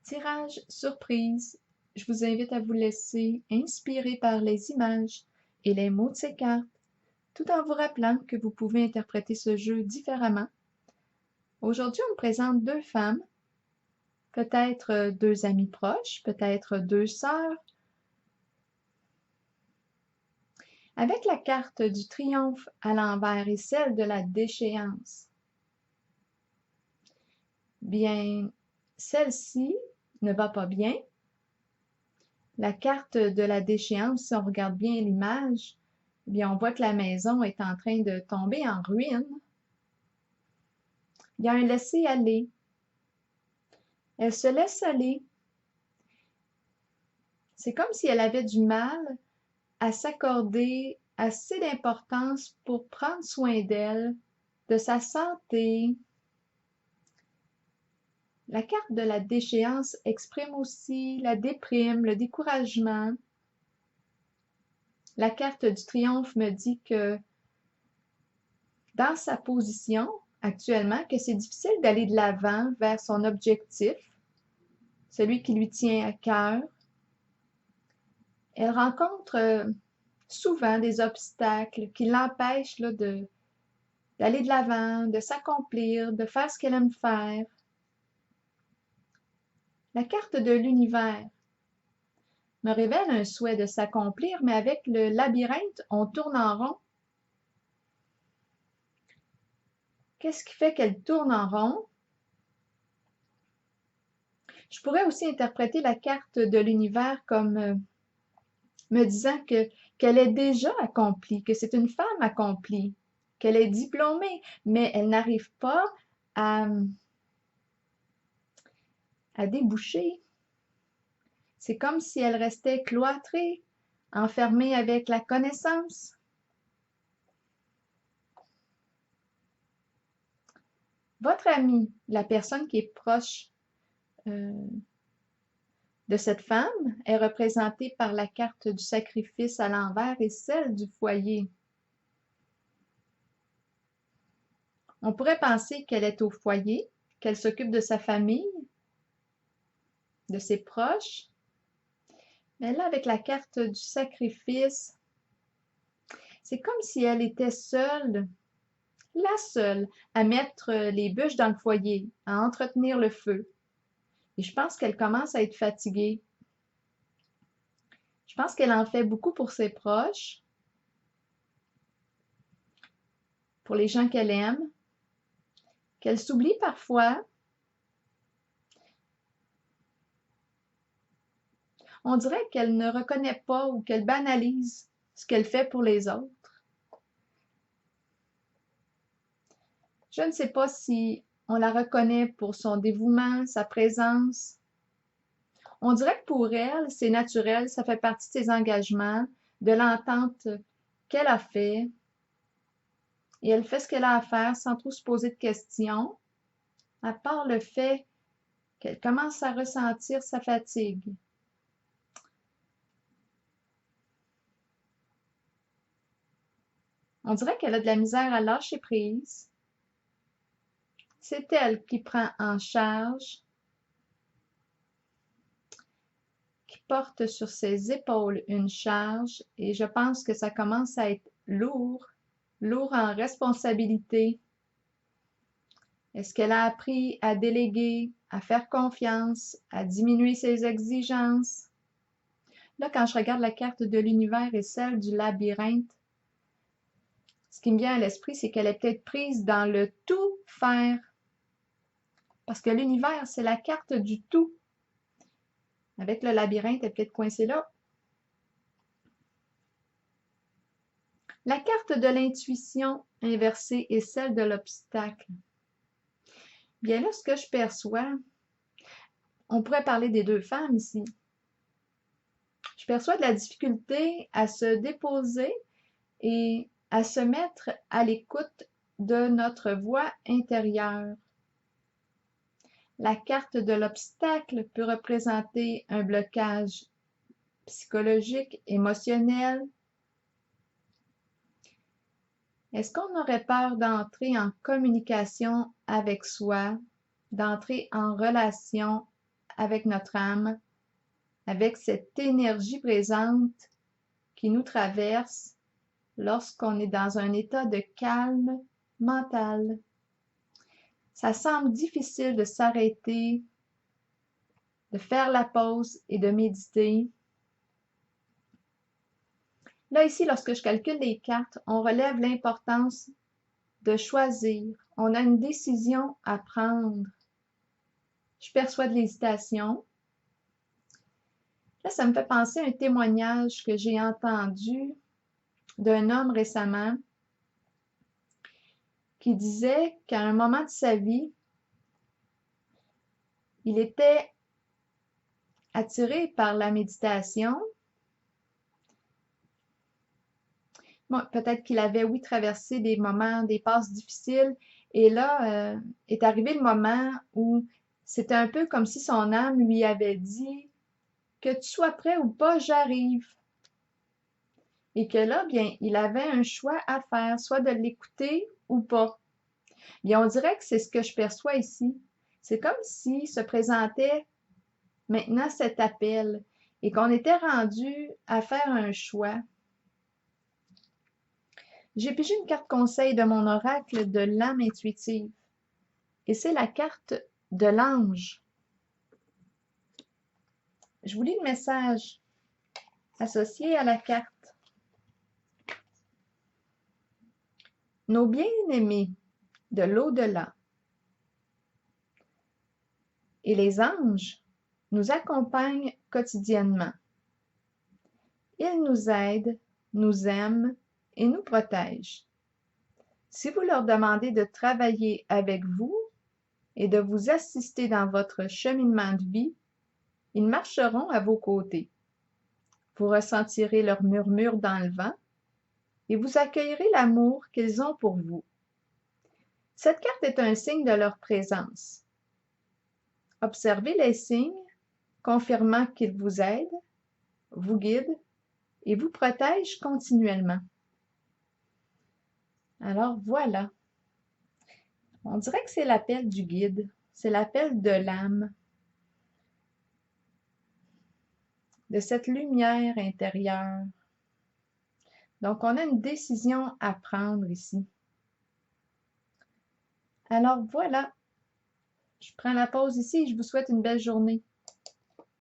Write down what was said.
Tirage surprise. Je vous invite à vous laisser inspirer par les images et les mots de ces cartes, tout en vous rappelant que vous pouvez interpréter ce jeu différemment. Aujourd'hui, on me présente deux femmes, peut-être deux amies proches, peut-être deux sœurs. Avec la carte du triomphe à l'envers et celle de la déchéance. Bien, celle-ci ne va pas bien. La carte de la déchéance, si on regarde bien l'image, eh bien, on voit que la maison est en train de tomber en ruine. Il y a un laisser-aller. Elle se laisse aller. C'est comme si elle avait du mal à s'accorder assez d'importance pour prendre soin d'elle, de sa santé. La carte de la déchéance exprime aussi la déprime, le découragement. La carte du triomphe me dit que dans sa position actuellement, que c'est difficile d'aller de l'avant vers son objectif, celui qui lui tient à cœur. Elle rencontre souvent des obstacles qui l'empêchent d'aller de l'avant, de s'accomplir, de faire ce qu'elle aime faire. La carte de l'univers me révèle un souhait de s'accomplir, mais avec le labyrinthe, on tourne en rond. Qu'est-ce qui fait qu'elle tourne en rond? Je pourrais aussi interpréter la carte de l'univers comme me disant qu'elle est déjà accomplie, que c'est une femme accomplie, qu'elle est diplômée, mais elle n'arrive pas à déboucher. C'est comme si elle restait cloîtrée, enfermée avec la connaissance. Votre ami, la personne qui est proche de cette femme, est représentée par la carte du sacrifice à l'envers et celle du foyer. On pourrait penser qu'elle est au foyer, qu'elle s'occupe de sa famille, de ses proches. Mais là, avec la carte du sacrifice, c'est comme si elle était seule, la seule, à mettre les bûches dans le foyer, à entretenir le feu. Et je pense qu'elle commence à être fatiguée. Je pense qu'elle en fait beaucoup pour ses proches, pour les gens qu'elle aime, qu'elle s'oublie parfois. On dirait qu'elle ne reconnaît pas ou qu'elle banalise ce qu'elle fait pour les autres. Je ne sais pas si on la reconnaît pour son dévouement, sa présence. On dirait que pour elle, c'est naturel, ça fait partie de ses engagements, de l'entente qu'elle a fait. Et elle fait ce qu'elle a à faire sans trop se poser de questions, à part le fait qu'elle commence à ressentir sa fatigue. On dirait qu'elle a de la misère à lâcher prise. C'est elle qui prend en charge, qui porte sur ses épaules une charge, et je pense que ça commence à être lourd, lourd en responsabilité. Est-ce qu'elle a appris à déléguer, à faire confiance, à diminuer ses exigences? Là, quand je regarde la carte de l'univers et celle du labyrinthe, ce qui me vient à l'esprit, c'est qu'elle est peut-être prise dans le tout faire. Parce que l'univers, c'est la carte du tout. Avec le labyrinthe, elle est peut-être coincée là. La carte de l'intuition inversée est celle de l'obstacle. Bien là, ce que je perçois, on pourrait parler des deux femmes ici. Je perçois de la difficulté à se déposer et à se mettre à l'écoute de notre voix intérieure. La carte de l'obstacle peut représenter un blocage psychologique, émotionnel. Est-ce qu'on aurait peur d'entrer en communication avec soi, d'entrer en relation avec notre âme, avec cette énergie présente qui nous traverse lorsqu'on est dans un état de calme mental. Ça semble difficile de s'arrêter, de faire la pause et de méditer. Là, ici, lorsque je calcule les cartes, on relève l'importance de choisir. On a une décision à prendre. Je perçois de l'hésitation. Là, ça me fait penser à un témoignage que j'ai entendu d'un homme récemment qui disait qu'à un moment de sa vie, il était attiré par la méditation. Bon, peut-être qu'il avait, oui, traversé des moments, des passes difficiles, et là est arrivé le moment où c'était un peu comme si son âme lui avait dit que tu sois prêt ou pas, j'arrive. Et que là, bien, il avait un choix à faire, soit de l'écouter ou pas. Bien, on dirait que c'est ce que je perçois ici. C'est comme s'il se présentait maintenant cet appel et qu'on était rendu à faire un choix. J'ai pigé une carte conseil de mon oracle de l'âme intuitive et c'est la carte de l'ange. Je vous lis le message associé à la carte. Nos bien-aimés de l'au-delà et les anges nous accompagnent quotidiennement. Ils nous aident, nous aiment et nous protègent. Si vous leur demandez de travailler avec vous et de vous assister dans votre cheminement de vie, ils marcheront à vos côtés. Vous ressentirez leur murmure dans le vent et vous accueillerez l'amour qu'ils ont pour vous. Cette carte est un signe de leur présence. Observez les signes, confirmant qu'ils vous aident, vous guident et vous protègent continuellement. Alors voilà, on dirait que c'est l'appel du guide, c'est l'appel de l'âme, de cette lumière intérieure. Donc, on a une décision à prendre ici. Alors voilà, je prends la pause ici et je vous souhaite une belle journée.